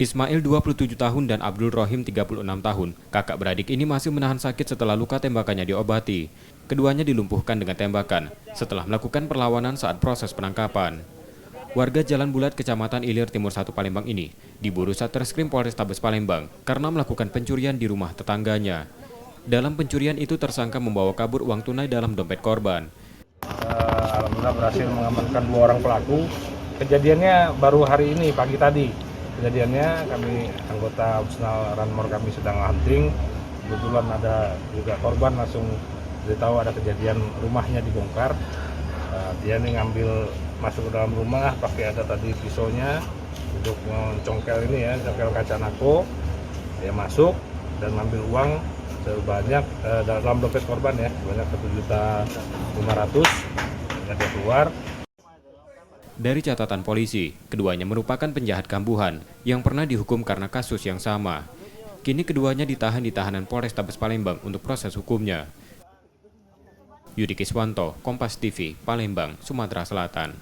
Ismail 27 tahun dan Abdul Rohim 36 tahun. Kakak beradik ini masih menahan sakit setelah luka tembakannya diobati. Keduanya dilumpuhkan dengan tembakan setelah melakukan perlawanan saat proses penangkapan. Warga Jalan Bulat, Kecamatan Ilir Timur 1 Palembang ini diburu Satreskrim Polrestabes Palembang karena melakukan pencurian di rumah tetangganya. Dalam pencurian itu tersangka membawa kabur uang tunai dalam dompet korban. Alhamdulillah berhasil mengamankan 2 orang pelaku. Kejadiannya baru hari ini, pagi tadi. Kejadiannya kami anggota Opsional Ranmor kami sedang hunting. Kebetulan ada juga korban langsung beritahu ada kejadian rumahnya dibongkar. Dia nih ngambil masuk ke dalam rumah pakai ada tadi pisaunya untuk mencongkel ini ya, congkel kaca nako. Dia masuk dan ngambil uang sebanyak dalam dompet korban ya, sebanyak 1.500.000. Dan dia keluar. Dari catatan polisi, keduanya merupakan penjahat kambuhan yang pernah dihukum karena kasus yang sama. Kini keduanya ditahan di tahanan Polrestabes Palembang untuk proses hukumnya. Yudi Kiswanto, Kompas TV, Palembang, Sumatera Selatan.